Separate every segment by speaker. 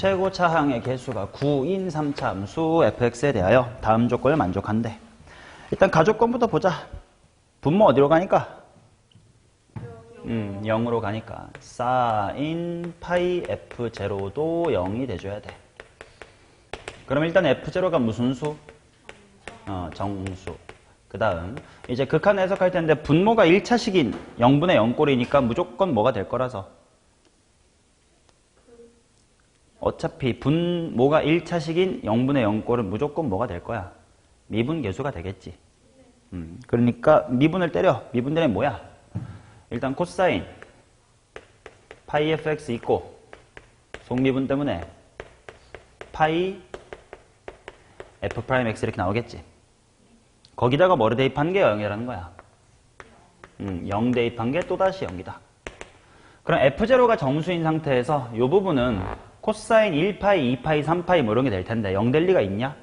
Speaker 1: 최고차항의 개수가 9인 3차 함수 fx에 대하여 다음 조건을 만족한대. 일단 가조건부터 보자. 분모 어디로 가니까? 0으로 가니까 sin 파이 f0도 0이 돼줘야 돼. 그럼 일단 f0가 무슨 수? 정수. 그 다음 이제 극한 해석할 텐데 분모가 1차식인 0분의 0꼴이니까 무조건 뭐가 될 거라서 어차피 분모가 1차식인 0분의 0꼴은 무조건 뭐가 될 거야? 미분계수가 되겠지. 그러니까 미분을 때려. 미분 때리면 뭐야? 일단 코사인 파이 fx 있고 속미분 때문에 파이 f'x 이렇게 나오겠지. 거기다가 뭐를 대입한 게 0이라는 거야. 0 대입한 게 또다시 0이다. 그럼 f0가 정수인 상태에서 이 부분은 코사인 1파이, 2파이, 3파이 뭐 이런 게 될 텐데 0 될 리가 있냐?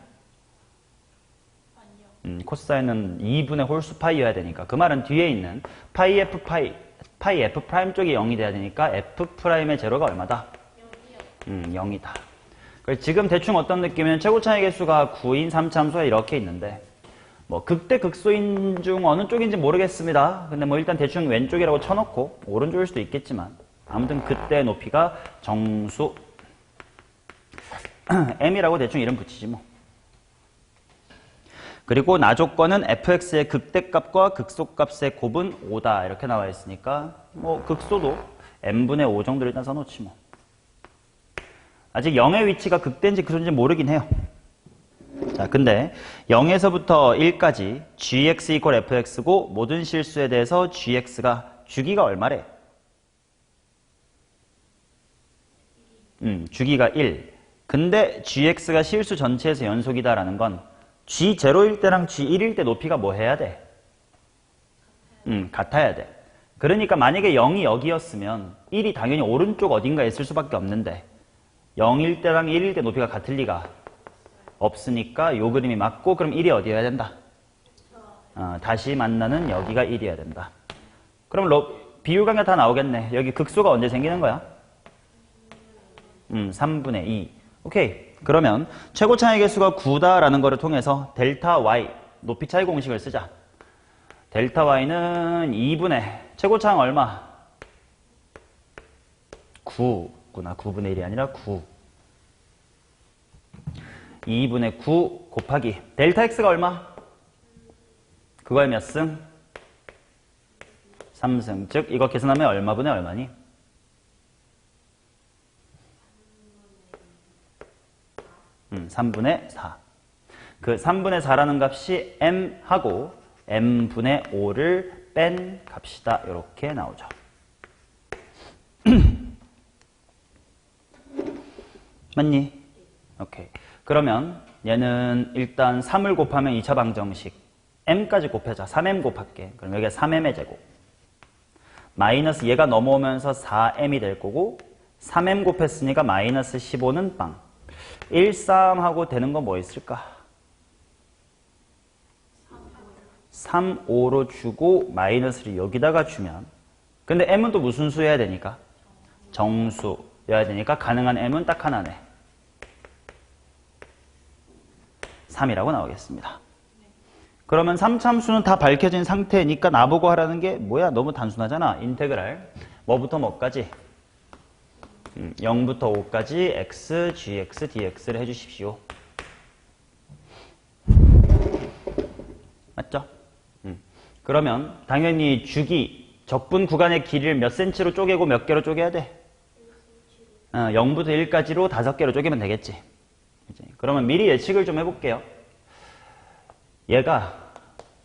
Speaker 1: 코사인은 2분의 홀수 파이여야 되니까 그 말은 뒤에 있는 파이 f 프라임 쪽이 0이 돼야 되니까 f 프라임의 제로가 얼마다? 0이다. 그래서 지금 대충 어떤 느낌이면 최고차의 개수가 9인 3참수가 이렇게 있는데 뭐 극대 극소인 중 어느 쪽인지 모르겠습니다. 근데 뭐 일단 대충 왼쪽이라고 쳐놓고 오른쪽일 수도 있겠지만 아무튼 그때 높이가 정수 m이라고 대충 이름 붙이지 뭐. 그리고 나조건은 fx의 극대값과 극소값의 곱은 5다 이렇게 나와 있으니까 뭐 극소도 m분의 5 정도를 일단 써놓지 뭐. 아직 0의 위치가 극대인지 극소인지 모르긴 해요. 자, 근데 0에서부터 1까지 gx 이퀄 fx고 모든 실수에 대해서 gx가 주기가 얼마래? 주기가 1. 근데 gx가 실수 전체에서 연속이다라는 건 g0일 때랑 g1일 때 높이가 뭐 해야 돼? 같아야 돼. 그러니까 만약에 0이 여기였으면 1이 당연히 오른쪽 어딘가에 있을 수밖에 없는데 0일 때랑 1일 때 높이가 같을 리가 없으니까 요 그림이 맞고 그럼 1이 어디여야 된다? 다시 만나는 여기가 1이어야 된다. 그럼 비율관계 다 나오겠네. 여기 극소가 언제 생기는 거야? 3분의 2. 오케이. 그러면 최고차의 개수가 9다라는 거를 통해서 델타 y 높이 차이 공식을 쓰자. 델타 y는 2분의 최고차항 얼마? 9구나. 9분의 1이 아니라 9. 2분의 9 곱하기 델타 x가 얼마? 그거의 몇 승? 3승. 즉 이거 계산하면 얼마분의 얼마니? 3분의 4. 그 3분의 4라는 값이 m하고 m분의 5를 뺀 값이다. 이렇게 나오죠. 맞니? 오케이. 그러면 얘는 일단 3을 곱하면 2차 방정식 m까지 곱해자. 3m 곱할게. 그럼 여기가 3m의 제곱. 마이너스 얘가 넘어오면서 4m이 될 거고 3m 곱했으니까 마이너스 15는 빵. 1, 3 하고 되는 건 뭐 있을까? 3, 5로 주고 마이너스를 여기다가 주면 근데 m은 또 무슨 수여야 되니까? 정수여야 되니까 가능한 m은 딱 하나네. 3이라고 나오겠습니다. 그러면 3참수는 다 밝혀진 상태니까 나보고 하라는 게 뭐야? 너무 단순하잖아. 인테그랄 뭐부터 뭐까지? 0부터 5까지 x, gx, dx를 해주십시오. 맞죠? 그러면 당연히 주기, 적분 구간의 길이를 몇 cm로 쪼개고 몇 개로 쪼개야 돼? 0부터 1까지로 5개로 쪼개면 되겠지. 그러면 미리 예측을 좀 해볼게요. 얘가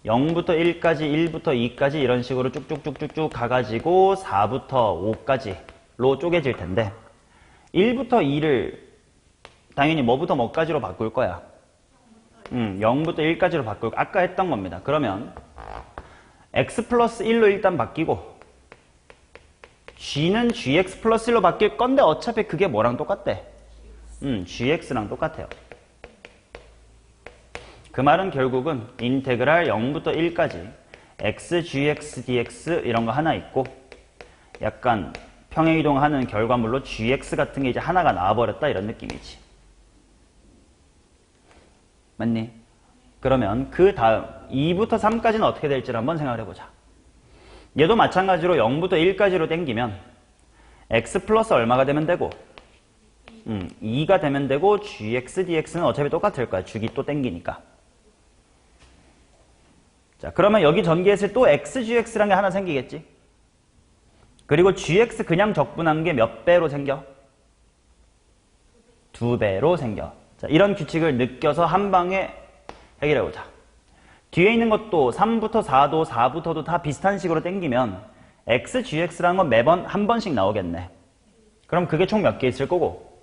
Speaker 1: 0부터 1까지, 1부터 2까지 이런 식으로 쭉쭉쭉쭉쭉 가가지고 4부터 5까지로 쪼개질 텐데 1부터 2를 당연히 뭐부터 뭐까지로 바꿀 거야? 0부터 1까지로 바꿀 거야. 아까 했던 겁니다. 그러면 x 플러스 1로 일단 바뀌고 g는 gx 플러스 1로 바뀔 건데 어차피 그게 뭐랑 똑같대? gx랑 똑같아요. 그 말은 결국은 인테그랄 0부터 1까지 x, gx, dx 이런 거 하나 있고 약간 평행이동하는 결과물로 gx 같은 게 이제 하나가 나와버렸다 이런 느낌이지. 맞니? 그러면 그 다음 2부터 3까지는 어떻게 될지를 한번 생각을 해보자. 얘도 마찬가지로 0부터 1까지로 땡기면 x 플러스 얼마가 되면 되고 2가 되면 되고 gx, dx는 어차피 똑같을 거야. 주기 또 땡기니까. 자, 그러면 여기 전개했을 때 또 x, gx라는 게 하나 생기겠지? 그리고 gx 그냥 적분한 게 몇 배로 생겨? 2배로 생겨. 자, 이런 규칙을 느껴서 한 방에 해결해보자. 뒤에 있는 것도 3부터 4도 4부터도 다 비슷한 식으로 땡기면 x, gx라는 건 매번 한 번씩 나오겠네. 그럼 그게 총 몇 개 있을 거고?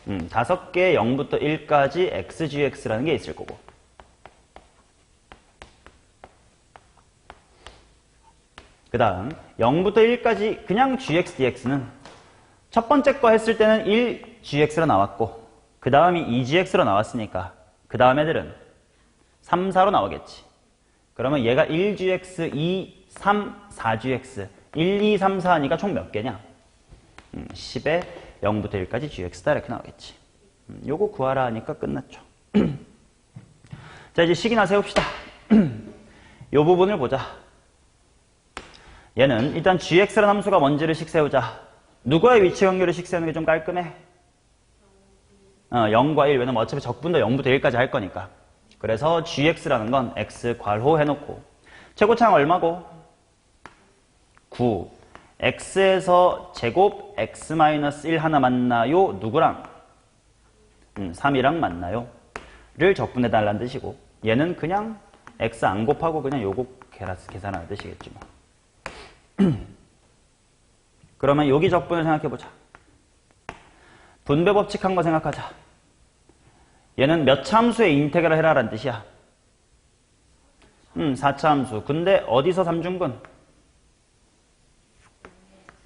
Speaker 1: 5개 0부터 1까지 x, gx라는 게 있을 거고. 그 다음 0부터 1까지 그냥 gx, dx는 첫 번째 거 했을 때는 1gx로 나왔고 그 다음이 2gx로 나왔으니까 그 다음 애들은 3, 4로 나오겠지. 그러면 얘가 1gx, 2, 3, 4gx 1, 2, 3, 4 하니까 총 몇 개냐? 10에 0부터 1까지 gx다 이렇게 나오겠지. 요거 구하라 하니까 끝났죠. 자, 이제 식이나 세웁시다. 요 부분을 보자. 얘는 일단 gx라는 함수가 뭔지를 식 세우자. 누구와의 위치 관계를 식 세우는 게 좀 깔끔해? 0과 1. 왜냐면 어차피 적분도 0부터 1까지 할 거니까. 그래서 gx라는 건 x 괄호 해놓고 최고차는 얼마고? 9. x에서 제곱 x-1 하나 만나요? 누구랑? 3이랑 만나요? 를 적분해달라는 뜻이고 얘는 그냥 x 안 곱하고 그냥 요거 계산하는 뜻이겠지 뭐. 그러면 여기 적분을 생각해보자. 분배 법칙 한 거 생각하자. 얘는 몇 차 함수의 인테그랄 해라라는 뜻이야. 4차 함수. 근데 어디서 3중근?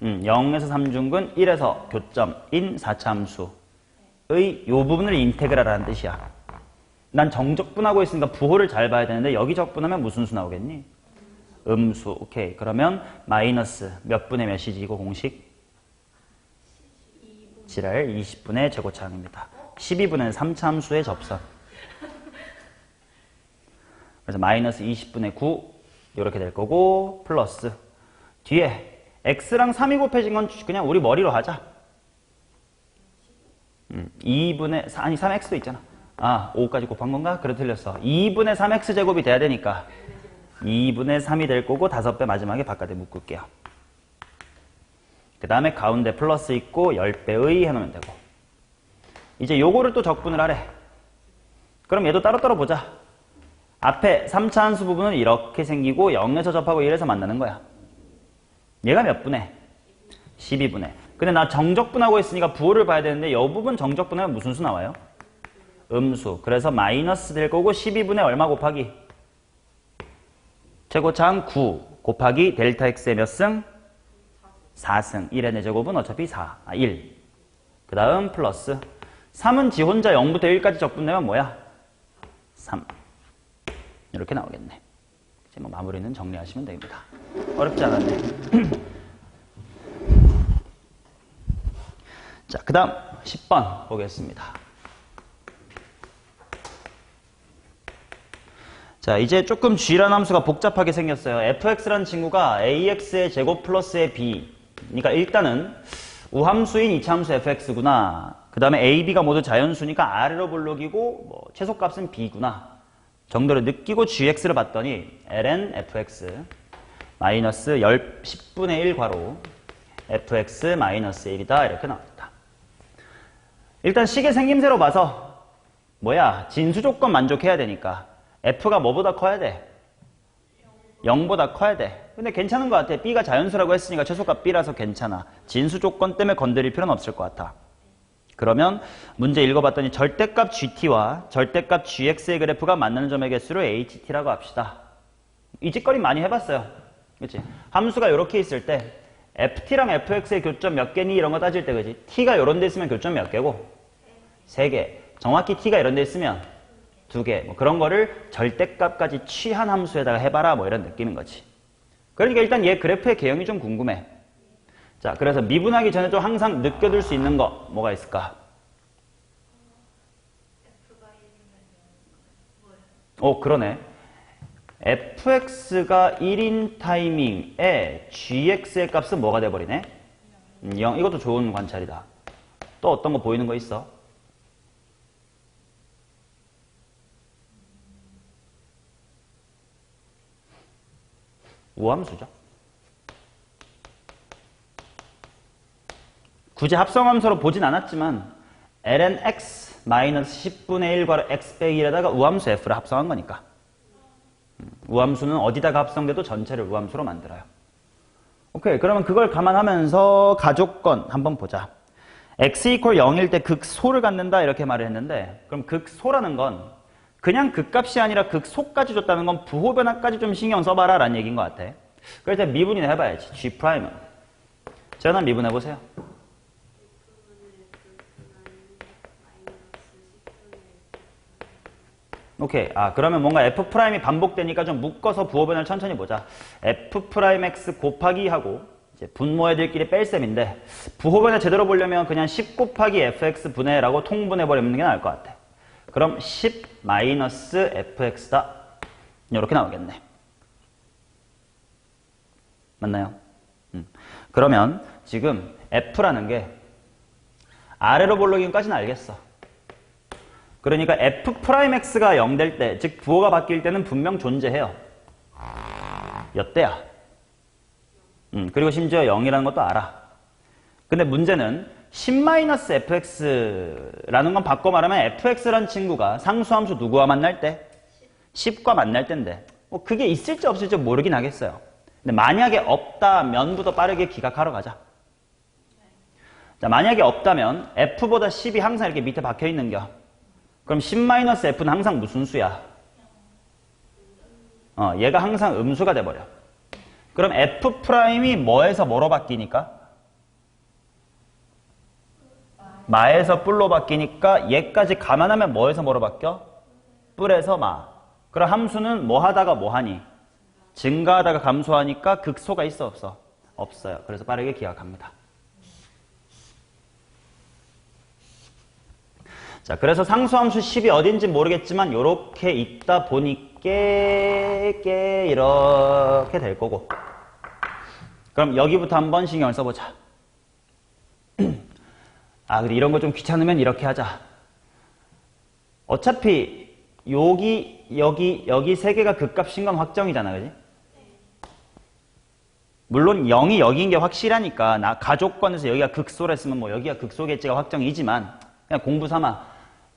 Speaker 1: 0에서 3중근 1에서 교점인 4차 함수의 요 부분을 인테그랄하는 뜻이야. 난 정적분하고 있으니까 부호를 잘 봐야 되는데 여기 적분하면 무슨 수 나오겠니? 음수. 오케이. 그러면 마이너스 몇 분의 몇이지 이거 공식? 지랄 20분의 제곱차항입니다. 12분의 3차 함수의 접선. 그래서 마이너스 20분의 9 이렇게 될 거고 플러스 뒤에 x랑 3이 곱해진 건 그냥 우리 머리로 하자. 2분의 4, 아니 3x도 있잖아. 5까지 곱한 건가? 그래 틀렸어. 2분의 3x 제곱이 돼야 되니까 2분의 3이 될 거고 5배 마지막에 바깥에 묶을게요. 그 다음에 가운데 플러스 있고 10배의 해놓으면 되고 이제 요거를 또 적분을 하래. 그럼 얘도 따로따로 보자. 앞에 3차 함수 부분은 이렇게 생기고 0에서 접하고 1에서 만나는 거야. 얘가 몇 분해? 12분해. 근데 나 정적분하고 있으니까 부호를 봐야 되는데 이 부분 정적분하면 무슨 수 나와요? 음수. 그래서 마이너스 될 거고 12분의 얼마 곱하기? 최고차항 9 곱하기 델타 x의 몇 승? 4승. 1의 4제곱은 어차피 1. 그 다음 플러스 3은 지 혼자 0부터 1까지 적분되면 뭐야? 3. 이렇게 나오겠네. 이제 뭐 마무리는 정리하시면 됩니다. 어렵지 않았네. 자, 그 다음 10번 보겠습니다. 자, 이제 조금 g라는 함수가 복잡하게 생겼어요. fx라는 친구가 ax의 제곱 플러스의 b. 그러니까 일단은 우함수인 이차함수 fx구나. 그 다음에 a, b가 모두 자연수니까 a로 볼록이고 뭐 최소값은 b구나. 정도를 느끼고 gx를 봤더니 ln fx 마이너스 10분의 1 괄호 fx 마이너스 1이다. 이렇게 나왔다. 일단 식의 생김새로 봐서 뭐야? 진수 조건 만족해야 되니까 f가 뭐보다 커야 돼? 0보다 커야 돼. 근데 괜찮은 것 같아. b가 자연수라고 했으니까 최소값 b라서 괜찮아. 진수 조건 때문에 건드릴 필요는 없을 것 같아. 그러면 문제 읽어봤더니 절대값 gt와 절대값 gx의 그래프가 만나는 점의 개수를 ht라고 합시다. 이 짓거리 많이 해봤어요. 그치? 함수가 이렇게 있을 때 ft랑 fx의 교점 몇 개니? 이런 거 따질 때 그지? t가 이런 데 있으면 교점 몇 개고? 3개. 정확히 t가 이런 데 있으면 2개. 뭐 그런 거를 절대값까지 취한 함수에다가 해봐라. 뭐 이런 느낌인 거지. 그러니까 일단 얘 그래프의 개형이 좀 궁금해. 자, 그래서 미분하기 전에 좀 항상 느껴둘 수 있는 거 뭐가 있을까? 그러네. fx가 1인 타이밍에 gx의 값은 뭐가 돼버리네? 0. 이것도 좋은 관찰이다. 또 어떤 거 보이는 거 있어? 우함수죠. 굳이 합성함수로 보진 않았지만 ln x 마이너스 10분의 1괄호 x 빼기 1에다가 우함수 f를 합성한 거니까. 우함수는 어디다가 합성돼도 전체를 우함수로 만들어요. 오케이, 그러면 그걸 감안하면서 가족권 한번 보자. x 이퀄 0일 때 극소를 갖는다 이렇게 말을 했는데, 그럼 극소라는 건 그냥 극값이 아니라 극소까지 줬다는 건 부호 변화까지 좀 신경 써봐라 라는 얘기인 것 같아. 그래서 미분이나 해봐야지. G'은 재현아 미분해보세요. 오케이. 그러면 뭔가 F'이 반복되니까 좀 묶어서 부호 변화를 천천히 보자. F'X 곱하기 하고 이제 분모 애들끼리 뺄셈인데, 부호 변화 제대로 보려면 그냥 10 곱하기 fx 분해라고 통분해버리는 게 나을 것 같아. 그럼 10 마이너스 fx다. 이렇게 나오겠네. 맞나요? 그러면 지금 f라는 게 아래로 볼로기까지는 알겠어. 그러니까 f'x가 0 될 때, 즉 부호가 바뀔 때는 분명 존재해요. 몇 대야? 그리고 심지어 0이라는 것도 알아. 근데 문제는 10-fx라는 건 바꿔 말하면 fx라는 친구가 상수함수 누구와 만날 때? 10과 만날 때인데, 그게 있을지 없을지 모르긴 하겠어요. 근데 만약에 없다면부터 빠르게 기각하러 가자. 자, 만약에 없다면 f보다 10이 항상 이렇게 밑에 박혀 있는겨. 그럼 10-f는 항상 무슨 수야? 얘가 항상 음수가 돼버려. 그럼 f'이 뭐에서 뭐로 바뀌니까? 마에서 뿔로 바뀌니까 얘까지 감안하면 뭐에서 뭐로 바뀌어? 뿔에서 마. 그럼 함수는 뭐 하다가 뭐 하니? 증가하다가 감소하니까 극소가 있어 없어? 없어요. 그래서 빠르게 기억합니다. 자, 그래서 상수함수 10이 어딘지 모르겠지만 요렇게 있다 보니까 이렇게 될 거고. 그럼 여기부터 한번 신경을 써보자. 근데 이런 거 좀 귀찮으면 이렇게 하자. 어차피 여기 세 개가 극값인 건 확정이잖아, 그지? 물론 0이 여기인 게 확실하니까 나 가족권에서 여기가 극소랬으면 뭐 여기가 극소겠지가 확정이지만, 그냥 공부 삼아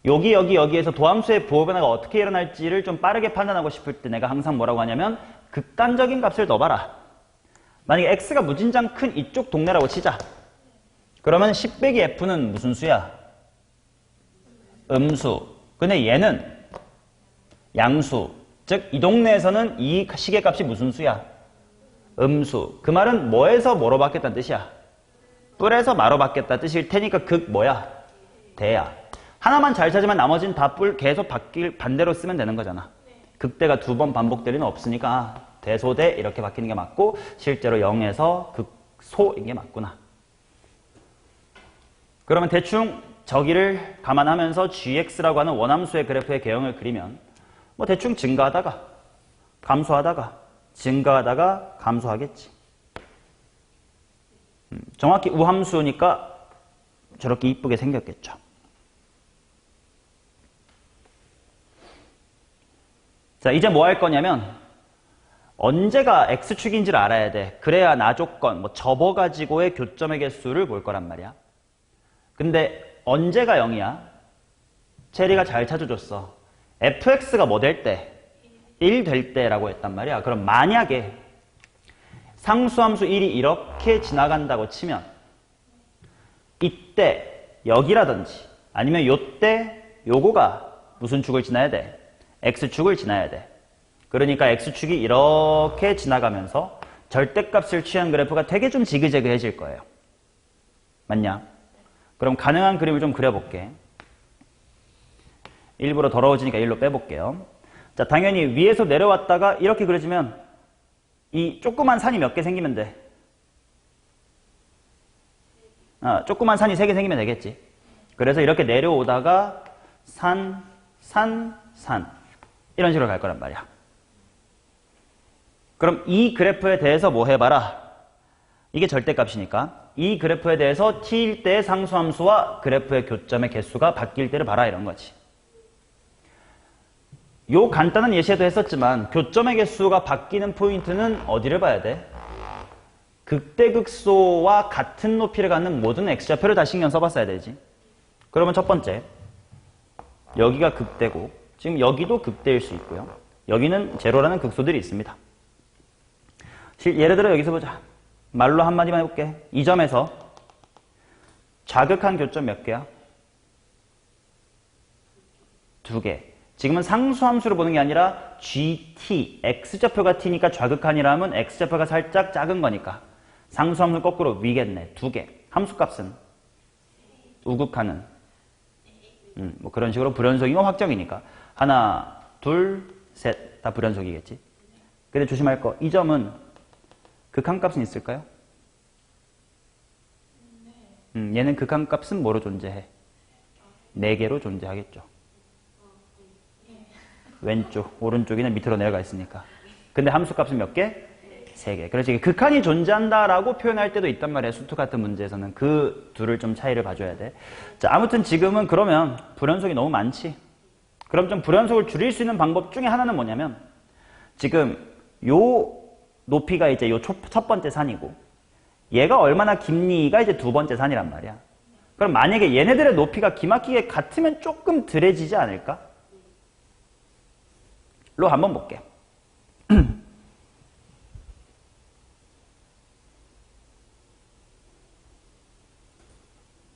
Speaker 1: 여기에서 도함수의 부호 변화가 어떻게 일어날지를 좀 빠르게 판단하고 싶을 때 내가 항상 뭐라고 하냐면 극단적인 값을 넣어봐라. 만약에 x가 무진장 큰 이쪽 동네라고 치자. 그러면 10 빼기 f는 무슨 수야? 음수. 근데 얘는 양수. 즉 이 동네에서는 이 시계값이 무슨 수야? 음수. 그 말은 뭐에서 뭐로 바뀌었다는 뜻이야? 뿔에서 마로 바뀌었다는 뜻일 테니까 극 뭐야? 대야. 하나만 잘 찾으면 나머지는 다 뿔 계속 바뀔 반대로 쓰면 되는 거잖아. 극대가 2번 반복될 리는 없으니까 대소대 이렇게 바뀌는 게 맞고, 실제로 0에서 극소인 게 맞구나. 그러면 대충 저기를 감안하면서 gx라고 하는 원함수의 그래프의 개형을 그리면 뭐 대충 증가하다가 감소하다가 증가하다가 감소하겠지. 정확히 우함수니까 저렇게 이쁘게 생겼겠죠. 자, 이제 뭐 할 거냐면 언제가 x축인지를 알아야 돼. 그래야 나조건, 뭐 접어가지고의 교점의 개수를 볼 거란 말이야. 근데 언제가 0이야? 체리가 잘 찾아줬어. fx가 뭐 될 때? 1 될 때라고 했단 말이야. 그럼 만약에 상수함수 1이 이렇게 지나간다고 치면 이때 여기라든지 아니면 요때 요거가 무슨 축을 지나야 돼? x축을 지나야 돼. 그러니까 x축이 이렇게 지나가면서 절대값을 취한 그래프가 되게 좀 지그재그해질 거예요. 맞냐? 그럼 가능한 그림을 좀 그려볼게. 일부러 더러워지니까 일로 빼볼게요. 자, 당연히 위에서 내려왔다가 이렇게 그려지면 이 조그만 산이 몇 개 생기면 돼? 조그만 산이 3개 생기면 되겠지. 그래서 이렇게 내려오다가 산, 이런 식으로 갈 거란 말이야. 그럼 이 그래프에 대해서 뭐 해봐라. 이게 절대값이니까 이 그래프에 대해서 t일 때의 상수함수와 그래프의 교점의 개수가 바뀔 때를 봐라 이런 거지. 요 간단한 예시에도 했었지만 교점의 개수가 바뀌는 포인트는 어디를 봐야 돼? 극대극소와 같은 높이를 갖는 모든 x좌표를 다 신경 써봤어야 되지. 그러면 첫 번째, 여기가 극대고 지금 여기도 극대일 수 있고요. 여기는 제로라는 극소들이 있습니다. 예를 들어 여기서 보자. 말로 한마디만 해볼게. 이 점에서 좌극한 교점 몇 개야? 2개. 지금은 상수함수를 보는 게 아니라 gt, x좌표가 t니까 좌극한이라면 x좌표가 살짝 작은 거니까 상수함수 거꾸로 위겠네. 2개. 함수값은? 우극한은? 뭐 그런 식으로 불연속이고 확정이니까 하나, 둘, 셋 다 불연속이겠지. 근데 조심할 거, 이 점은 극한값은 있을까요? 얘는 극한값은 뭐로 존재해? 4개로 존재하겠죠. 왼쪽, 오른쪽이는 밑으로 내려가 있으니까. 근데 함수값은 몇 개? 3개. 그래서 이게 극한이 존재한다라고 표현할 때도 있단 말이야. 수투 같은 문제에서는 그 둘을 좀 차이를 봐줘야 돼. 자, 아무튼 지금은 그러면 불연속이 너무 많지. 그럼 좀 불연속을 줄일 수 있는 방법 중에 하나는 뭐냐면 지금 요 높이가 이제 요 첫 번째 산이고 얘가 얼마나 깊니가 이제 두 번째 산이란 말이야. 그럼 만약에 얘네들의 높이가 기막히게 같으면 조금 덜해지지 않을까? 로 한번 볼게.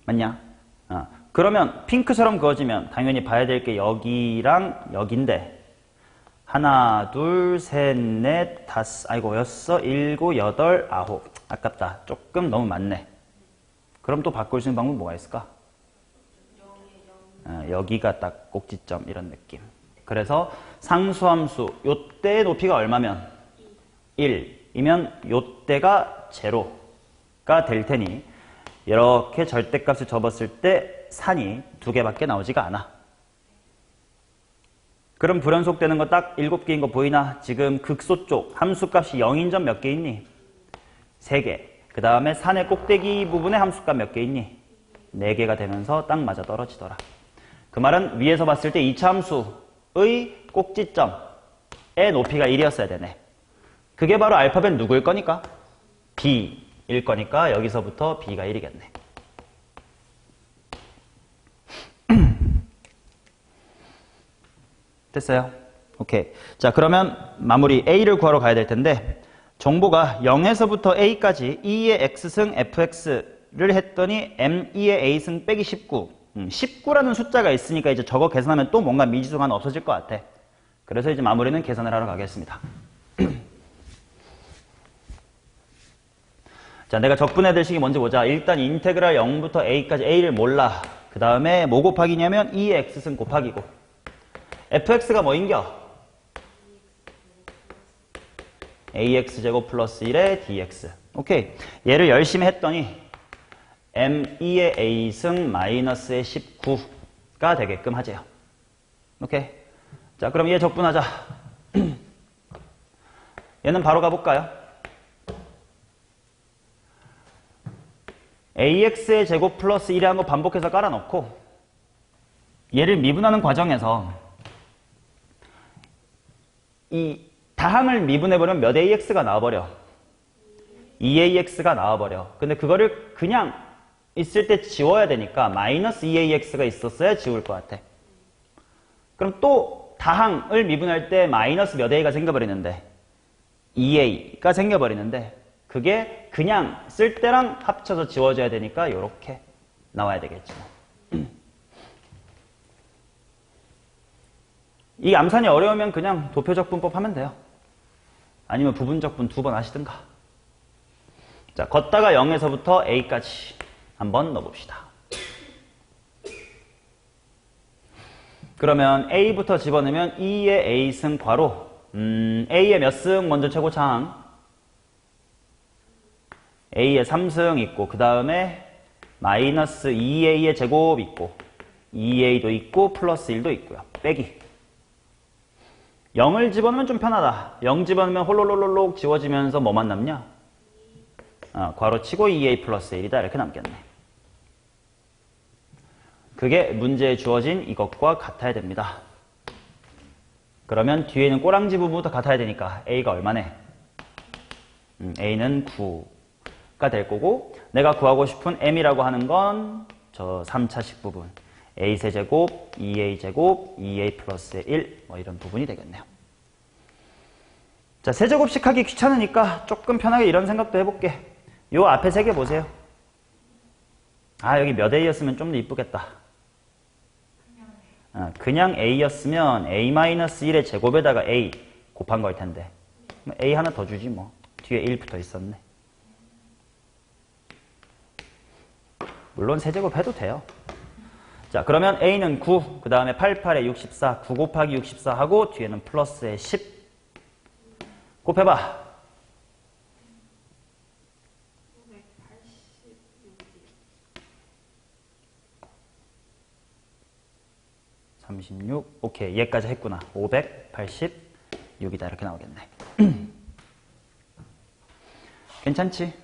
Speaker 1: 맞냐? 그러면 핑크처럼 그어지면 당연히 봐야 될 게 여기랑 여긴데 하나, 둘, 셋, 넷, 다섯, 아이고, 여섯, 일곱, 여덟, 아홉. 아깝다. 조금 너무 많네. 그럼 또 바꿀 수 있는 방법은 뭐가 있을까? 여기가 딱 꼭지점 이런 느낌. 그래서 상수함수 요때의 높이가 얼마면? 1이면 요때가 제로가 될 테니 이렇게 절대값을 접었을 때 산이 2개밖에 나오지가 않아. 그럼 불연속되는 거 딱 7개인 거 보이나? 지금 극소 쪽 함수값이 0인 점 몇 개 있니? 3개. 그 다음에 산의 꼭대기 부분에 함수값 몇 개 있니? 4개가 되면서 딱 맞아 떨어지더라. 그 말은 위에서 봤을 때 2차 함수의 꼭지점의 높이가 1이었어야 되네. 그게 바로 알파벳 누구일 거니까? B일 거니까 여기서부터 B가 1이겠네. 됐어요? 오케이. 자, 그러면 마무리 A를 구하러 가야 될 텐데 정보가 0에서부터 A까지 2의 X승 fx를 했더니 M2의 A승 빼기 19 19라는 숫자가 있으니까 이제 저거 계산하면 또 뭔가 미지수가 하나 없어질 것 같아. 그래서 이제 마무리는 계산을 하러 가겠습니다. 자, 내가 적분해야 식이 뭔지 보자. 일단 인테그랄 0부터 A까지 A를 몰라. 그 다음에 뭐 곱하기냐면 2의 X승 곱하기고 fx가 뭐인겨? ax제곱 플러스 1의 dx. 오케이. 얘를 열심히 했더니 m2의 a승 마이너스의 19가 되게끔 하재요. 오케이. 자, 그럼 얘 적분하자. 얘는 바로 가볼까요? ax의 제곱 플러스 1에 한 거 반복해서 깔아놓고 얘를 미분하는 과정에서 이 다항을 미분해버리면 몇 AX가 나와버려? 2AX가 나와버려. 근데 그거를 그냥 있을 때 지워야 되니까 마이너스 2AX가 있었어야 지울 것 같아. 그럼 또 다항을 미분할 때 마이너스 몇 A가 생겨버리는데 2A가 생겨버리는데 그게 그냥 쓸 때랑 합쳐서 지워져야 되니까 이렇게 나와야 되겠죠. 이 암산이 어려우면 그냥 도표적분법 하면 돼요. 아니면 부분적분 2번 하시든가. 자, 걷다가 0에서부터 A까지 한번 넣어봅시다. 그러면 A부터 집어넣으면 2의 A승 괄호 A의 몇 승 먼저 최고차항? A의 3승 있고 그 다음에 마이너스 2a의 제곱 있고 2a도 있고 플러스 1도 있고요. 빼기 0을 집어넣으면 좀 편하다. 0 집어넣으면 홀로로로록 지워지면서 뭐만 남냐? 괄호 치고 2a 플러스 1이다. 이렇게 남겠네. 그게 문제에 주어진 이것과 같아야 됩니다. 그러면 뒤에 있는 꼬랑지 부분부터 같아야 되니까 a가 얼마네? a는 9가 될 거고 내가 구하고 싶은 m이라고 하는 건 저 3차식 부분 a 세제곱, 2a 제곱, 2a 플러스 1 뭐 이런 부분이 되겠네요. 자, 세제곱씩 하기 귀찮으니까 조금 편하게 이런 생각도 해볼게. 요 앞에 세 개 보세요. 여기 몇 a였으면 좀 더 이쁘겠다. 그냥 a였으면 a-1의 제곱에다가 a 곱한 걸 텐데 a 하나 더 주지 뭐. 뒤에 1 붙어 있었네. 물론 세제곱 해도 돼요. 자, 그러면 a는 9, 그 다음에 8, 8에 64, 9 곱하기 64 하고 뒤에는 플러스에 10 곱해봐. 36, 오케이, 얘까지 했구나. 586이다 이렇게 나오겠네. 괜찮지?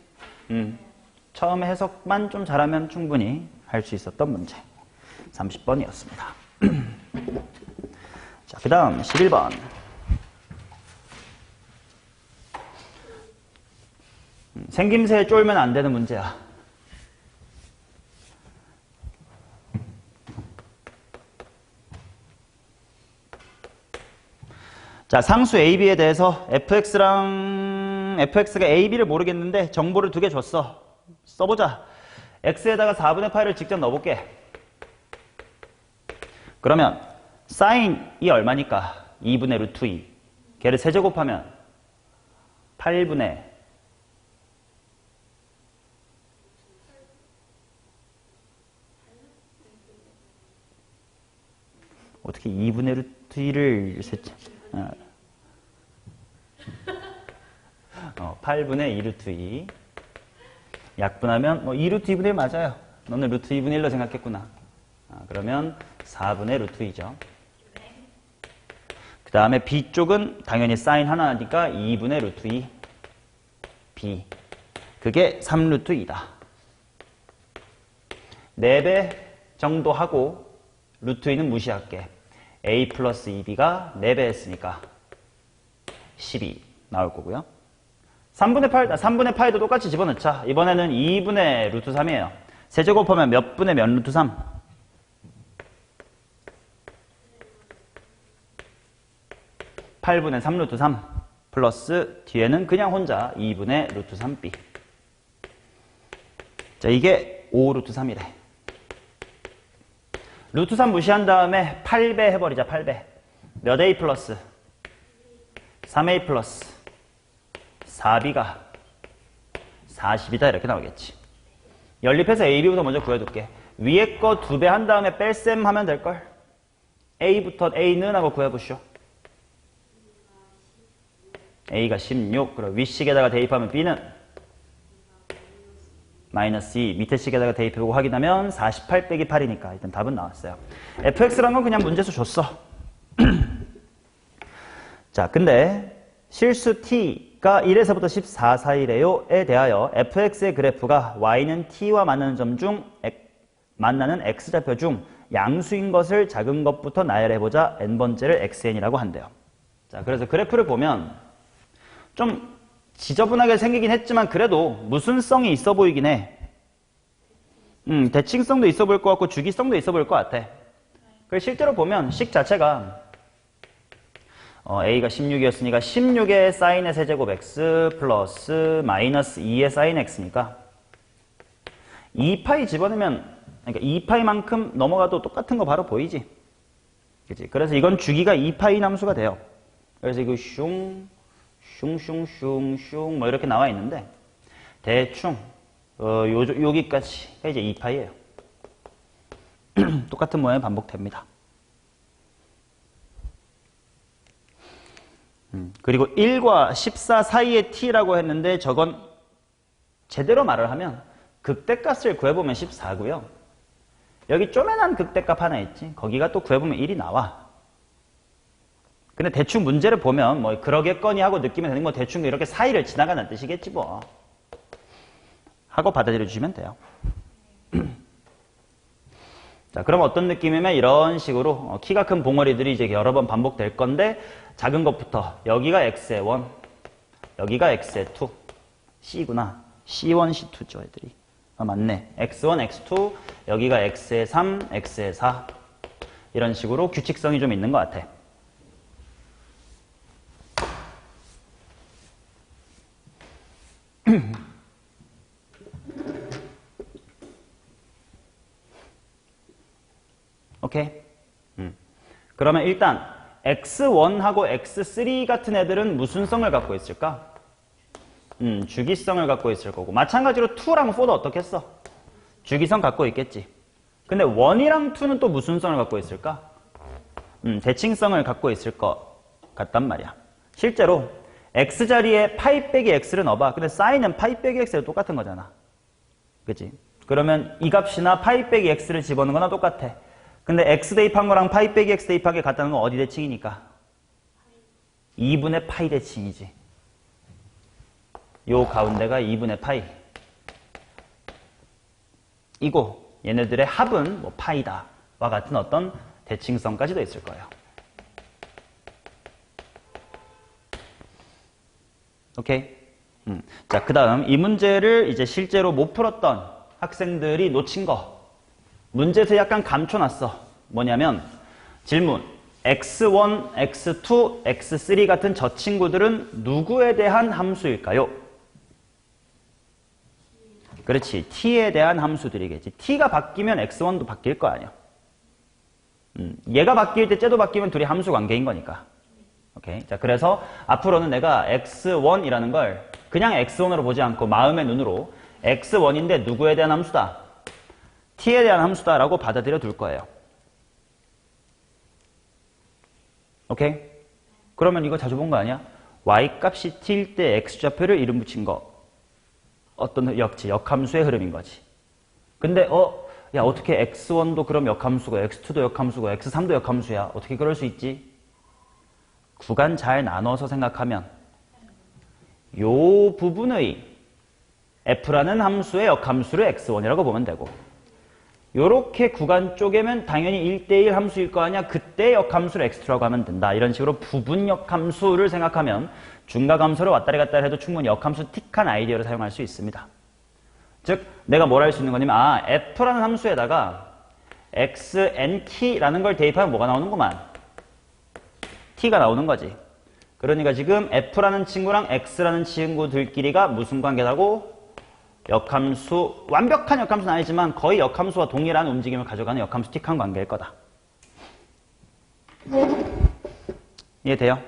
Speaker 1: 처음에 해석만 좀 잘하면 충분히 할 수 있었던 문제. 30번이었습니다. 자, 그 다음 11번. 생김새에 쫄면 안 되는 문제야. 자, 상수 AB에 대해서 fx가 AB를 모르겠는데 정보를 두 개 줬어. 써보자. x에다가 4분의 파이를 직접 넣어볼게. 그러면 사인이 얼마니까? 2분의 루트 2. 걔를 세제곱하면 8분의 어떻게 2분의 루트 2를 8분의 2루트 2 약분하면 뭐 2루트 2분의 1 맞아요. 너는 루트 2분의 1로 생각했구나. 그러면 4분의 루트 2죠. 그 다음에 B쪽은 당연히 사인 하나니까 2분의 루트 2 B 그게 3루트 2다. 4배 정도 하고 루트 2는 무시할게. A 플러스 2B가 4배 했으니까 12 나올 거고요. 3분의 파이도 똑같이 집어넣자. 이번에는 2분의 루트 3이에요. 세제곱하면 몇 분의 몇 루트 3? 8분의 3 루트 3 플러스 뒤에는 그냥 혼자 2분의 루트 3b. 자, 이게 5 루트 3이래. 루트 3 무시한 다음에 8배 해버리자. 8배. 몇 a 플러스? 3a 플러스 4b가 40이다 이렇게 나오겠지. 연립해서 ab부터 먼저 구해둘게. 위에 거 2배 한 다음에 뺄셈 하면 될걸. a부터 a는 하고 구해보시오. a가 16. 그럼 윗식에다가 대입하면 b는 마이너스 2. 밑에 식에다가 대입해보고 확인하면 48 빼기 8이니까 일단 답은 나왔어요. fx란 건 그냥 문제에서 줬어. 자, 근데 실수 t가 1에서부터 14 사이래요에 대하여 fx의 그래프가 y는 t와 만나는 점 중 만나는 x좌표 중 양수인 것을 작은 것부터 나열해보자. n번째를 xn이라고 한대요. 자, 그래서 그래프를 보면 좀 지저분하게 생기긴 했지만 그래도 무순성이 있어 보이긴 해. 대칭성도 있어 보일 것 같고 주기성도 있어 보일 것 같아. 그래서 실제로 보면 식 자체가 a가 16이었으니까 16의 사인의 세제곱 x 플러스 마이너스 2의 사인 x니까 2파이 집어넣으면 그러니까 2파이만큼 넘어가도 똑같은 거 바로 보이지? 그치? 그래서 이건 주기가 2파이 함수가 돼요. 그래서 이거 슝 뭐 이렇게 나와 있는데 대충 여기까지가 이제 2파이예요. 똑같은 모양이 반복됩니다. 그리고 1과 14 사이의 t라고 했는데 저건 제대로 말을 하면 극대값을 구해보면 14고요. 여기 쪼매난 극대값 하나 있지. 거기가 또 구해보면 1이 나와. 근데 대충 문제를 보면 뭐 그러겠거니 하고 느끼면 되는 거 대충 이렇게 사이를 지나가는 뜻이겠지 뭐. 하고 받아들여 주시면 돼요. 자, 그럼 어떤 느낌이면 이런 식으로 키가 큰 봉어리들이 이제 여러 번 반복될 건데 작은 것부터 여기가 x의 1, 여기가 x의 2, c구나. c1, c2죠, 애들이. 아, 맞네. x1, x2, 여기가 x의 3, x의 4. 이런 식으로 규칙성이 좀 있는 것 같아. 오케이? 그러면 일단 x1하고 x3 같은 애들은 무슨 성을 갖고 있을까? 주기성을 갖고 있을 거고 마찬가지로 2랑 4도 어떻겠어? 주기성 갖고 있겠지. 근데 1이랑 2는 또 무슨 성을 갖고 있을까? 대칭성을 갖고 있을 것 같단 말이야. 실제로 x 자리에 파이 빼기 x를 넣어봐. 근데 사인은 파이 빼기 x랑 똑같은 거잖아. 그치? 그러면 이 값이나 파이 빼기 x를 집어넣는 거나 똑같아. 근데 x 대입한 거랑 파이 빼기 x 대입한 게 같다는 건 어디 대칭이니까? 2분의 파이 대칭이지. 요 가운데가 2분의 파이. 이고 얘네들의 합은 뭐 파이다. 와 같은 어떤 대칭성까지도 있을 거예요. 오케이? 자, 그 다음 이 문제를 이제 실제로 못 풀었던 학생들이 놓친 거. 문제에서 약간 감춰놨어. 뭐냐면 질문 x1, x2, x3 같은 저 친구들은 누구에 대한 함수일까요? 그렇지. t에 대한 함수들이겠지. t가 바뀌면 x1도 바뀔 거 아니야. 얘가 바뀔 때 쟤도 바뀌면 둘이 함수 관계인 거니까. 오케이. 자, 그래서 앞으로는 내가 x1이라는 걸 그냥 x1으로 보지 않고 마음의 눈으로 x1인데 누구에 대한 함수다? t에 대한 함수다라고 받아들여 둘 거예요. 오케이? 그러면 이거 자주 본 거 아니야? y값이 t일 때 x좌표를 이름 붙인 거. 어떤 역함수의 흐름인 거지. 근데 야 어떻게 x1도 그럼 역함수고 x2도 역함수고 x3도 역함수야. 어떻게 그럴 수 있지? 구간 잘 나눠서 생각하면 요 부분의 f라는 함수의 역함수를 x1이라고 보면 되고 요렇게 구간 쪼개면 당연히 1대1 함수일 거 아니야. 그때 역함수를 x2라고 하면 된다. 이런 식으로 부분 역함수를 생각하면 중과함수를 왔다리 갔다리 해도 충분히 역함수 틱한 아이디어를 사용할 수 있습니다. 즉 내가 뭘 할 수 있는 거냐면 f라는 함수에다가 xn키라는 걸 대입하면 뭐가 나오는구만. t가 나오는 거지. 그러니까 지금 f라는 친구랑 x라는 친구들끼리가 무슨 관계라고? 역함수, 완벽한 역함수는 아니지만 거의 역함수와 동일한 움직임을 가져가는 역함수 틱한 관계일 거다. 이해돼요?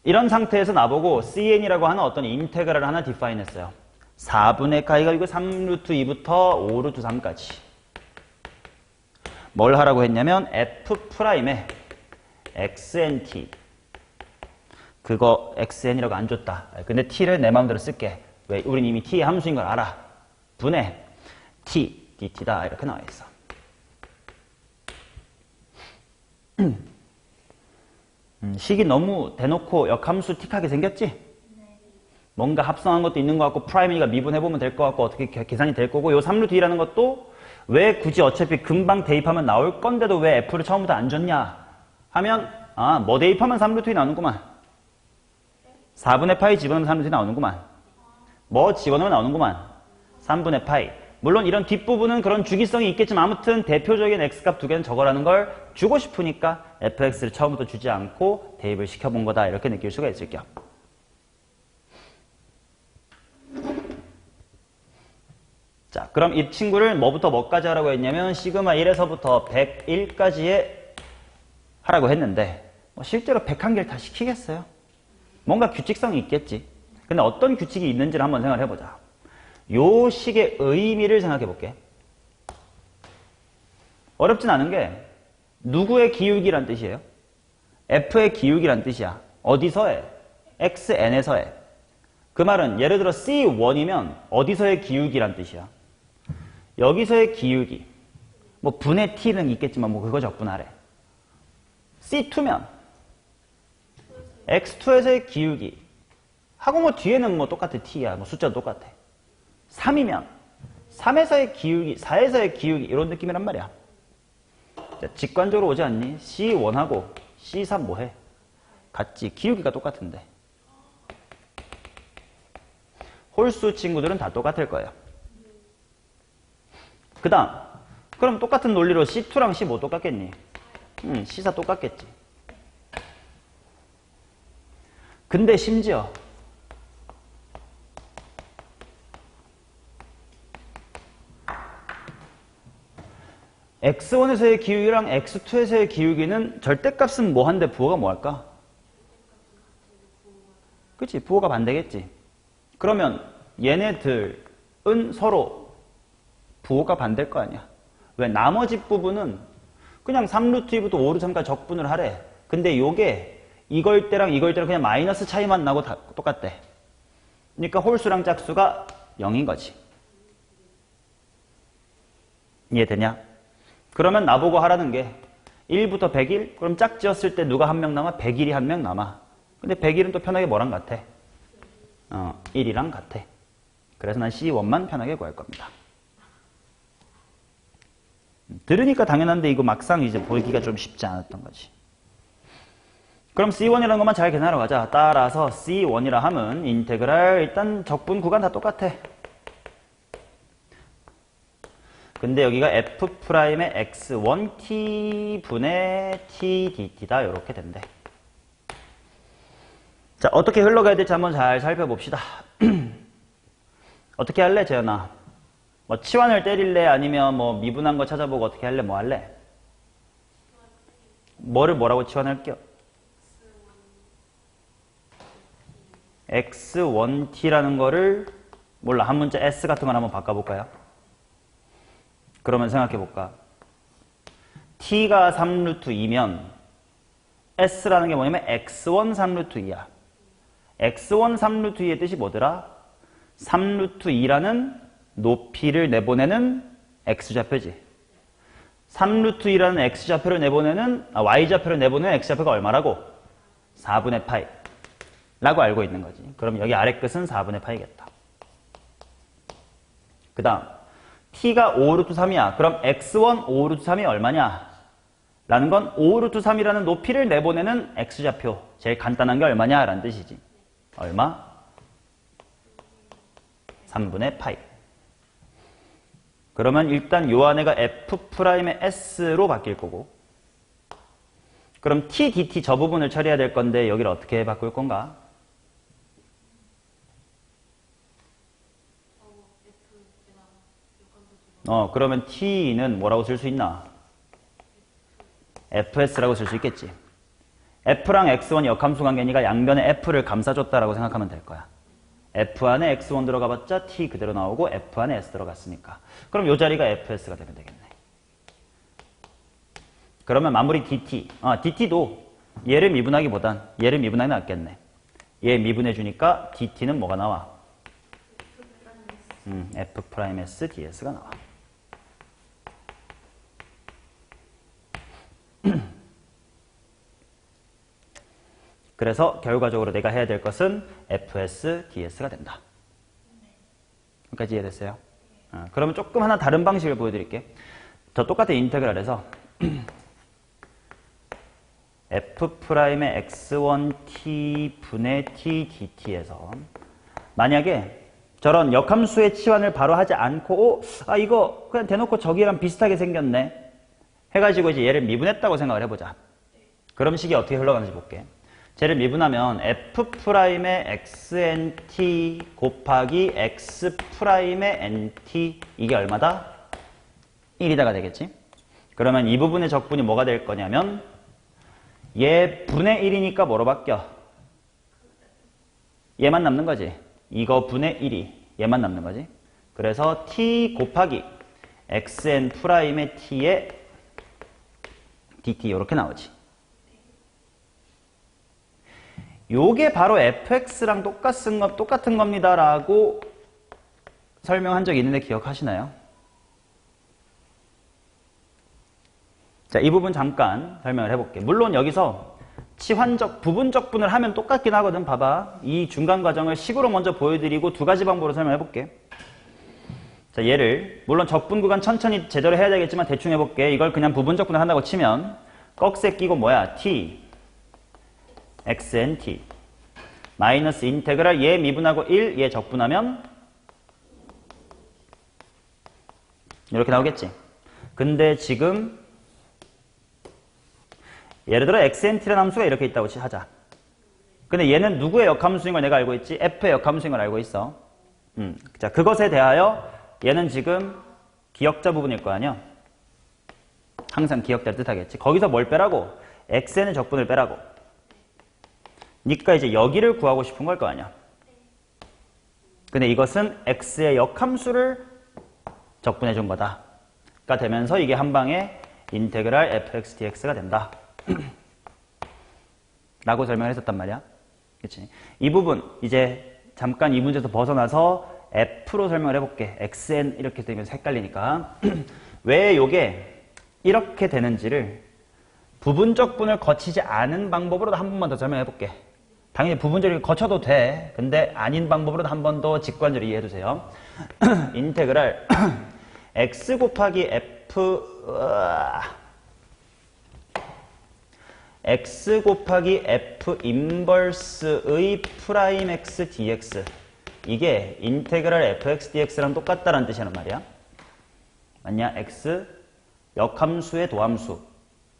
Speaker 1: 이런 상태에서 나보고 cn이라고 하는 어떤 인테그랄을 하나 디파인 했어요. 4분의 가이가 이거 3루트 2부터 5루트 3까지. 뭘 하라고 했냐면 f'의 xnt. 그거 xn이라고 안 줬다. 근데 t를 내 마음대로 쓸게. 왜? 우린 이미 t의 함수인 걸 알아. 분의 t, dt다. 이렇게 나와 있어. 식이 너무 대놓고 역함수 틱하게 생겼지? 네. 뭔가 합성한 것도 있는 것 같고 프라이머리가 미분해보면 될 것 같고 어떻게 계산이 될 거고 요 3루트 2라는 것도 왜 굳이 어차피 금방 대입하면 나올 건데도 왜 f를 처음부터 안 줬냐 하면 뭐 대입하면 3루트 2 나오는구만. 4분의 파이 집어넣으면 3루트 2 나오는구만. 뭐 집어넣으면 나오는구만. 3분의 파이. 물론 이런 뒷부분은 그런 주기성이 있겠지만 아무튼 대표적인 x값 두 개는 저거라는 걸 주고 싶으니까 fx를 처음부터 주지 않고 대입을 시켜본 거다. 이렇게 느낄 수가 있을 겸. 자, 그럼 이 친구를 뭐부터 뭐까지 하라고 했냐면 시그마 1에서부터 101까지에 하라고 했는데 실제로 101개를 다 시키겠어요? 뭔가 규칙성이 있겠지. 근데 어떤 규칙이 있는지를 한번 생각을 해보자. 요 식의 의미를 생각해 볼게. 어렵진 않은 게 누구의 기울기란 뜻이에요? f의 기울기란 뜻이야. 어디서 해? xn에서 해. 그 말은 예를 들어 C1이면 어디서의 기울기란 뜻이야. 여기서의 기울기. 뭐 분의 t는 있겠지만 뭐 그거 적분하래. C2면 X2에서의 기울기. 하고 뭐 뒤에는 뭐 똑같아. t야. 뭐 숫자도 똑같아. 3이면 3에서의 기울기, 4에서의 기울기 이런 느낌이란 말이야. 자, 직관적으로 오지 않니? C1하고 C3 뭐해? 같지. 기울기가 똑같은데. 홀수 친구들은 다 똑같을 거예요. 그 다음 그럼 똑같은 논리로 C2랑 C5 똑같겠니? C4 똑같겠지. 근데 심지어 X1에서의 기울기랑 X2에서의 기울기는 절대값은 뭐한데 부호가 뭐할까? 그치? 부호가 반대겠지. 그러면 얘네들은 서로 부호가 반대일 거 아니야. 왜? 나머지 부분은 그냥 3루트 2부터 5루트 3까지 적분을 하래. 근데 요게 이걸 때랑 이걸 때랑 그냥 마이너스 차이만 나고 다 똑같대. 그러니까 홀수랑 짝수가 0인 거지. 이해되냐? 그러면 나보고 하라는 게 1부터 100일? 그럼 짝지었을 때 누가 한 명 남아? 100일이 한 명 남아. 근데 100일은 또 편하게 뭐랑 같아? 1이랑 같아. 그래서 난 C1만 편하게 구할 겁니다. 들으니까 당연한데 이거 막상 이제 보기가 좀 쉽지 않았던 거지. 그럼 C1이라는 것만 잘 계산하러 가자. 따라서 C1이라 하면 인테그랄 일단 적분 구간 다 똑같아. 근데 여기가 F'의 x1t 분의 t dt다. 이렇게 된대. 자, 어떻게 흘러가야 될지 한번 잘 살펴봅시다. 어떻게 할래, 재현아? 뭐 치환을 때릴래? 아니면 뭐 미분한 거 찾아보고 어떻게 할래? 뭐 할래? 뭐를 뭐라고 치환할게요? x1t라는 거를 몰라. 한 문자 s 같은 걸 한번 바꿔볼까요? 그러면 생각해볼까? t가 3루트 2면 s라는 게 뭐냐면 x1 3루트 2야. x1 3루트 2의 뜻이 뭐더라? 3루트 2라는 높이를 내보내는 x좌표지. 3루트 2라는 x좌표를 내보내는 y좌표를 내보내는 x좌표가 얼마라고? 4분의 파이 라고 알고 있는 거지. 그럼 여기 아래 끝은 4분의 파이겠다. 그 다음 t가 5루트 3이야. 그럼 x1 5루트 3이 얼마냐? 라는 건 5루트 3이라는 높이를 내보내는 x좌표. 제일 간단한 게 얼마냐? 라는 뜻이지. 얼마? 3분의 파이. 그러면 일단 요 안에가 F'의 S로 바뀔 거고. 그럼 t, dt 저 부분을 처리해야 될 건데 여기를 어떻게 바꿀 건가? 그러면 t는 뭐라고 쓸 수 있나? fs라고 쓸 수 있겠지. f랑 x1 역함수 관계니까 양변에 f를 감싸줬다라고 생각하면 될 거야. f 안에 x1 들어가봤자 t 그대로 나오고 f 안에 s 들어갔으니까. 그럼 요 자리가 fs가 되면 되겠네. 그러면 마무리 dt. dt도 얘를 미분하기보단 얘를 미분하기 낫겠네. 얘 미분해주니까 dt는 뭐가 나와? F'S ds가 나와. 그래서 결과적으로 내가 해야 될 것은 fs ds가 된다. 여기까지 이해됐어요? 그러면 조금 하나 다른 방식을 보여드릴게. 저 똑같은 인테그랄에서 F'의 x1t 분의 t dt에서 만약에 저런 역함수의 치환을 바로 하지 않고 이거 그냥 대놓고 저기랑 비슷하게 생겼네 해가지고 이제 얘를 미분했다고 생각을 해보자. 그럼 식이 어떻게 흘러가는지 볼게. 쟤를 미분하면 F'의 xnt 곱하기 X'의 nt 이게 얼마다? 1이다가 되겠지? 그러면 이 부분의 적분이 뭐가 될 거냐면 얘 분의 1이니까 뭐로 바뀌어? 얘만 남는 거지. 이거 분의 1이 얘만 남는 거지. 그래서 t 곱하기 xn 프라임의 t의 dt 이렇게 나오지. 요게 바로 fx랑 똑같은 겁니다 라고 설명한 적이 있는데 기억하시나요? 자, 이 부분 잠깐 설명을 해볼게. 물론 여기서 치환적, 부분적분을 하면 똑같긴 하거든. 봐봐. 이 중간 과정을 식으로 먼저 보여드리고 두 가지 방법으로 설명해볼게. 자, 얘를 물론 적분 구간 천천히 제대로 해야 되겠지만 대충 해볼게. 이걸 그냥 부분적분을 한다고 치면 꺽쇠 끼고 뭐야? t xn t 마이너스 인테그랄 얘 미분하고 1, 얘 적분하면 이렇게 나오겠지. 근데 지금 예를 들어 xnt라는 함수가 이렇게 있다고 하자. 근데 얘는 누구의 역함수인 걸 내가 알고 있지? f의 역함수인 걸 알고 있어. 자, 그것에 대하여 얘는 지금 기역자 부분일 거 아니야? 항상 기역자를 뜻하겠지. 거기서 뭘 빼라고? xn의 적분을 빼라고. 그러니까 이제 여기를 구하고 싶은 걸 거 아니야. 근데 이것은 x의 역함수를 적분해 준 거다. 가 되면서 이게 한 방에 인테그랄 fx dx가 된다. 라고 설명을 했었단 말이야. 그치? 이 부분 이제 잠깐 이 문제에서 벗어나서 f로 설명을 해볼게. xn 이렇게 되면서 헷갈리니까. 왜 요게 이렇게 되는지를 부분적 분을 거치지 않은 방법으로도 한 번만 더 설명해볼게. 당연히 부분적으로 거쳐도 돼. 근데 아닌 방법으로도 한 번 더 직관적으로 이해해주세요. 인테그랄 x 곱하기 x 곱하기 f 인버스의 프라임 x dx 이게 인테그랄 fx dx랑 똑같다라는 뜻이란 말이야. 맞냐? x 역함수의 도함수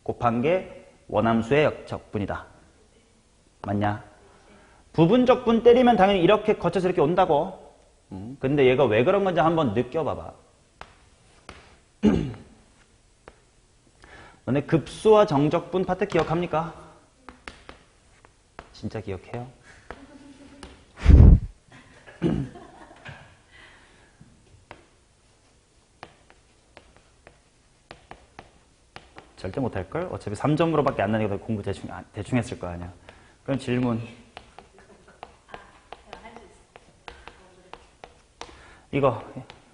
Speaker 1: 곱한 게 원함수의 적분이다. 맞냐? 부분적분 때리면 당연히 이렇게 거쳐서 이렇게 온다고. 근데 얘가 왜 그런 건지 한번 느껴봐봐. 너네 급수와 정적분 파트 기억합니까? 진짜 기억해요? 절대 못할걸? 어차피 3점으로밖에 안 나니까 공부 대충 했을 거 아니야. 그럼 질문. 이거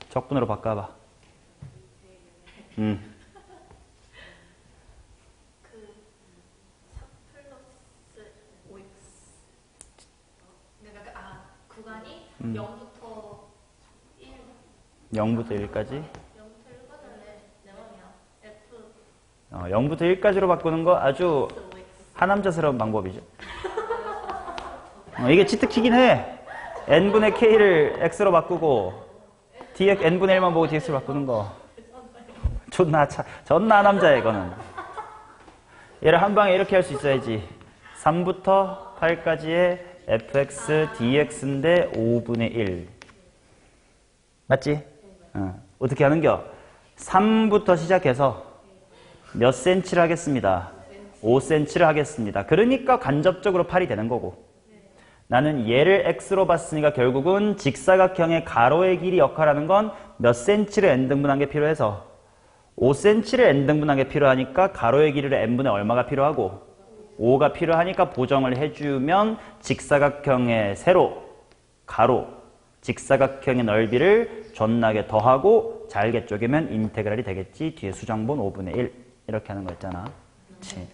Speaker 1: 적분으로 바꿔봐.
Speaker 2: 그 4 플러스 5x 그러니까 구간이 0부터 1
Speaker 1: 0부터 1까지
Speaker 2: 0부터 1까지는 내 맘이야. f
Speaker 1: 0부터 1까지로 바꾸는 거 아주 하남자스러운 방법이죠. 이게 치트키긴 해. n분의 k를 x로 바꾸고 dx n분의 1만 보고 dx로 바꾸는 거 존나 남자야 이거는. 얘를 한 방에 이렇게 할 수 있어야지. 3부터 8까지의 fx dx인데 5분의 1 맞지? 어떻게 하는겨? 3부터 시작해서 몇 cm를 하겠습니다. 5cm를 하겠습니다. 그러니까 간접적으로 8이 되는 거고, 나는 얘를 x로 봤으니까 결국은 직사각형의 가로의 길이 역할하는 건 몇 cm를 n등분한 게 필요해서 5cm를 n등분한 게 필요하니까 가로의 길이를 n분의 얼마가 필요하고 5가 필요하니까 보정을 해주면 직사각형의 세로, 가로, 직사각형의 넓이를 존나게 더하고 잘게 쪼개면 인테그랄이 되겠지. 뒤에 수정본 5분의 1 이렇게 하는 거 있잖아. 그치?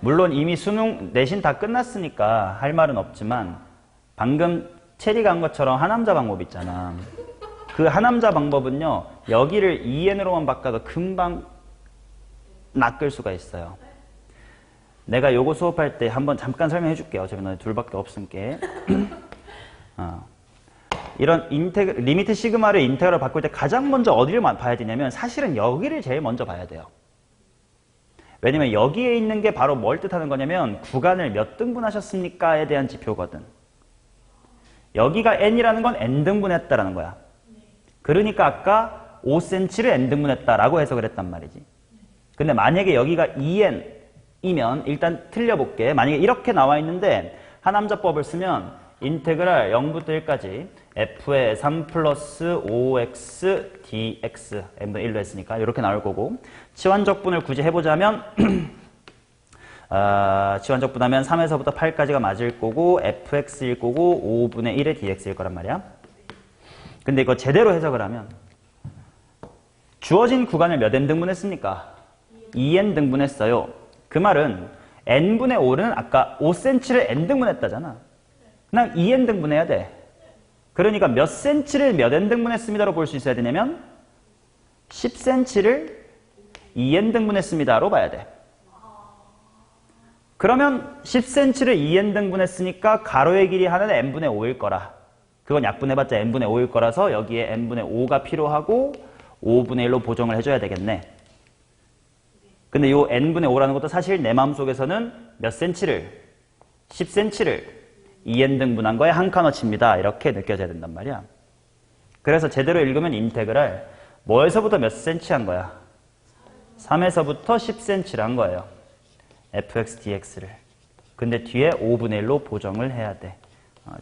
Speaker 1: 물론 이미 수능 내신 다 끝났으니까 할 말은 없지만 방금 체리가 한 것처럼 하남자 방법 있잖아. 그 하남자 방법은요, 여기를 2n으로만 바꿔도 금방 낚을 수가 있어요. 내가 요거 수업할 때 한번 잠깐 설명해 줄게요. 어차피 너네 둘밖에 없으니까. 이런 리미트 시그마를 인테그랄 바꿀 때 가장 먼저 어디를 봐야 되냐면 사실은 여기를 제일 먼저 봐야 돼요. 왜냐면 여기에 있는 게 바로 뭘 뜻하는 거냐면 구간을 몇 등분하셨습니까에 대한 지표거든. 여기가 n이라는 건 n등분했다라는 거야. 그러니까 아까 5cm를 n등분했다라고 해석을 했단 말이지. 근데 만약에 여기가 2n이면 일단 틀려볼게. 만약에 이렇게 나와 있는데 하남자법을 쓰면 인테그랄 0부터 1까지 f의 3 플러스 5x dx n분의 1로 했으니까 이렇게 나올 거고, 치환적분을 굳이 해보자면 치환적분하면 3에서부터 8까지가 맞을 거고 fx일 거고 5분의 1의 dx일 거란 말이야. 근데 이거 제대로 해석을 하면 주어진 구간을 몇 n 등분했습니까? 2n 등분했어요. 그 말은 n분의 5는 아까 5cm를 n 등분했다잖아. 그냥 2n 등분해야 돼. 그러니까 몇 cm를 몇 n 등분했습니다로 볼 수 있어야 되냐면 10cm를 2n 등분했습니다로 봐야 돼. 그러면 10cm를 2n 등분했으니까 가로의 길이 하나는 n분의 5일 거라. 그건 약분해봤자 n분의 5일 거라서 여기에 n분의 5가 필요하고 5분의 1로 보정을 해줘야 되겠네. 근데 이 n분의 5라는 것도 사실 내 마음속에서는 몇 cm를 10cm를 2n 등분한 거에 한 칸어치입니다. 이렇게 느껴져야 된단 말이야. 그래서 제대로 읽으면 인테그랄 뭐에서부터 몇 cm 한 거야? 3에서부터 10cm를 한 거예요. fx dx를. 근데 뒤에 5분의 1로 보정을 해야 돼.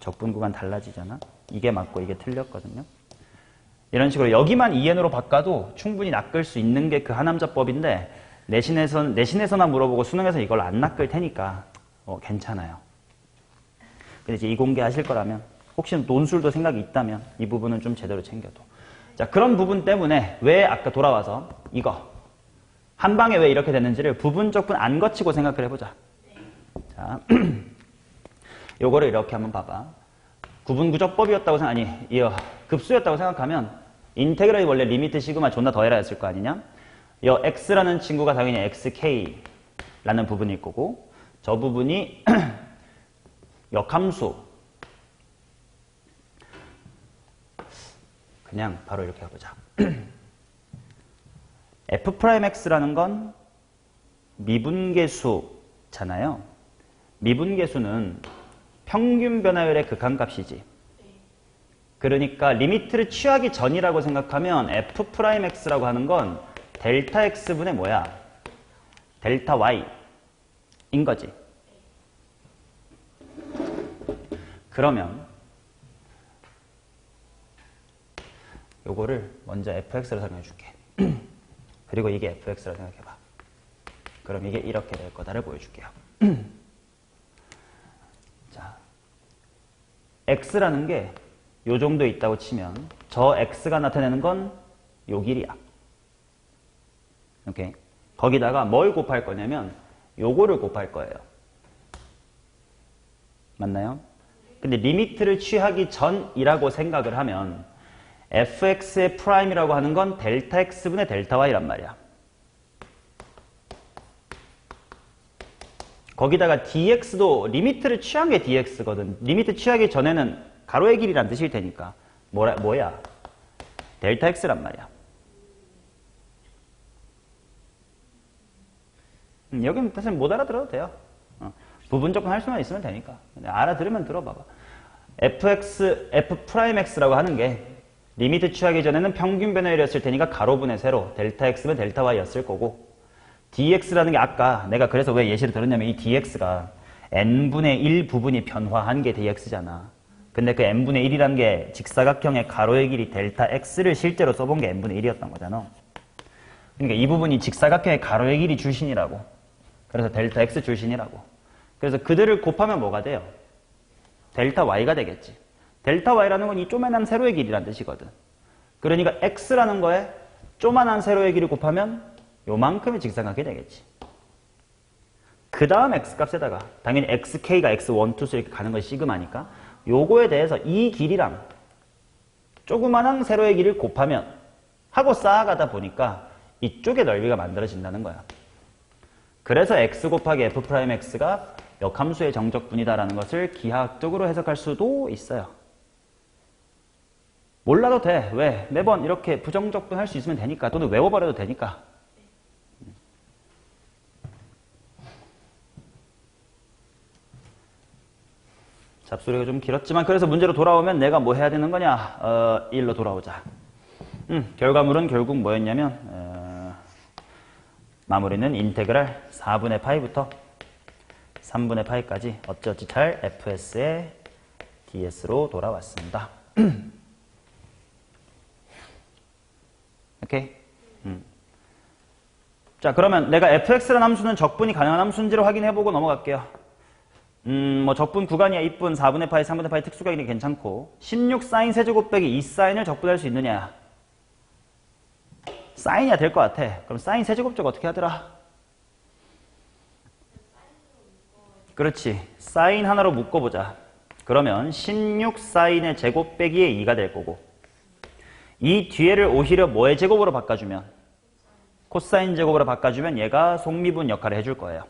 Speaker 1: 적분 구간 달라지잖아. 이게 맞고 이게 틀렸거든요. 이런 식으로 여기만 2n으로 바꿔도 충분히 낚을 수 있는 게 그 하남자법인데 내신에서나 물어보고 수능에서 이걸 안 낚을 테니까 괜찮아요. 근데 이제 이공계 하실 거라면 혹시 논술도 생각이 있다면 이 부분은 좀 제대로 챙겨도. 자, 그런 부분 때문에 왜 아까 돌아와서 이거 한 방에 왜 이렇게 됐는지를 부분적분 안 거치고 생각을 해보자. 자, 요거를 이렇게 한번 봐봐. 구분구조법이었다고 급수였다고 생각하면 인테그랄이 원래 리미트 시그마 존나 더해라 했을 거 아니냐? 요 x라는 친구가 당연히 xk라는 부분일 거고, 저 부분이 역함수. 그냥 바로 이렇게 해보자. f'x라는 건 미분계수잖아요. 미분계수는 평균 변화율의 극한값이지. 그러니까 리미트를 취하기 전이라고 생각하면 f'x라고 하는 건 델타 x분의 뭐야? 델타 y인 거지. 그러면 요거를 먼저 fx로 설명해 줄게. 그리고 이게 fx라고 생각해봐. 그럼 이게 이렇게 될 거다를 보여줄게요. 자, x라는 게 요 정도 있다고 치면 저 x가 나타내는 건 요 길이야. 오케이. 거기다가 뭘 곱할 거냐면 요거를 곱할 거예요. 맞나요? 근데 리미트를 취하기 전이라고 생각을 하면 fx의 프라임이라고 하는 건 델타 x분의 델타 y란 말이야. 거기다가 dx도 리미트를 취한 게 dx거든. 리미트 취하기 전에는 가로의 길이란 뜻일 테니까 뭐야? 델타 x란 말이야. 여기는 사실 못 알아들어도 돼요. 부분적분 할 수만 있으면 되니까. 알아들으면 들어봐봐. f'x라고 하는 게 리미트 취하기 전에는 평균 변화율이었을 테니까 가로분의 세로 델타 x면 델타 y였을 거고, dx라는 게 아까 내가 그래서 왜 예시를 들었냐면 이 dx가 n분의 1 부분이 변화한 게 dx잖아. 근데 그 n분의 1이라는 게 직사각형의 가로의 길이 델타 x를 실제로 써본 게 n분의 1이었던 거잖아. 그러니까 이 부분이 직사각형의 가로의 길이 출신이라고. 그래서 델타 x 출신이라고. 그래서 그들을 곱하면 뭐가 돼요? 델타 y가 되겠지. 델타 y라는 건 이 쪼만한 세로의 길이란 뜻이거든. 그러니까 x라는 거에 쪼만한 세로의 길이 곱하면 요만큼의 직사각형이 되겠지. 그 다음 x값에다가 당연히 xk가 x1, 2, 3 이렇게 가는 것이 시그마니까 요거에 대해서 이 길이랑 조그만한 세로의 길이를 곱하면 하고 쌓아가다 보니까 이쪽의 넓이가 만들어진다는 거야. 그래서 x 곱하기 f'x가 역함수의 정적분이다라는 것을 기하학적으로 해석할 수도 있어요. 몰라도 돼. 왜? 매번 이렇게 부정적분 할 수 있으면 되니까. 또는 외워버려도 되니까. 잡소리가 좀 길었지만 그래서 문제로 돌아오면 내가 뭐 해야 되는 거냐? 1로 돌아오자. 결과물은 결국 뭐였냐면 마무리는 인테그랄 4분의 파이부터 3분의 파이까지 어찌어찌 잘 fs의 ds로 돌아왔습니다. 오케이? 자, 그러면 내가 fx라는 함수는 적분이 가능한 함수인지를 확인해보고 넘어갈게요. 뭐 적분 구간이야, 2분, 4분의 파이, 3분의 파이 특수각이니 괜찮고 16 사인 세제곱 빼기 2 사인을 적분할 수 있느냐? 사인이야 될 것 같아. 그럼 사인 세제곱제가 어떻게 하더라? 그렇지. 사인 하나로 묶어보자. 그러면 16 사인의 제곱 빼기의 2가 될 거고 이 뒤에를 오히려 뭐의 제곱으로 바꿔주면 코사인 제곱으로 바꿔주면 얘가 속미분 역할을 해줄 거예요.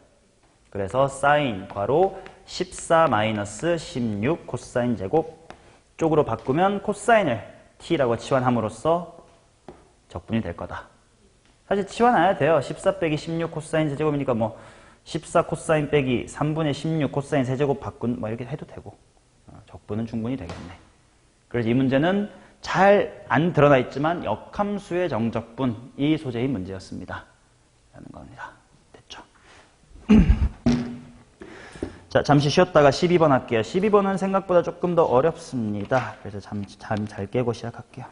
Speaker 1: 그래서 사인 괄호 14 마이너스 16 코사인 제곱 쪽으로 바꾸면 코사인을 t라고 치환함으로써 적분이 될 거다. 사실 치환 안 해도 돼요. 14 빼기 16 코사인 세제곱이니까 뭐 14 코사인 빼기 3분의 16 코사인 세제곱 바꾼 뭐 이렇게 해도 되고 적분은 충분히 되겠네. 그래서 이 문제는 잘 안 드러나 있지만 역함수의 정적분이 소재의 문제였습니다. 라는 겁니다. 됐죠? 자, 잠시 쉬었다가 12번 할게요. 12번은 생각보다 조금 더 어렵습니다. 그래서 잠 잘 깨고 시작할게요.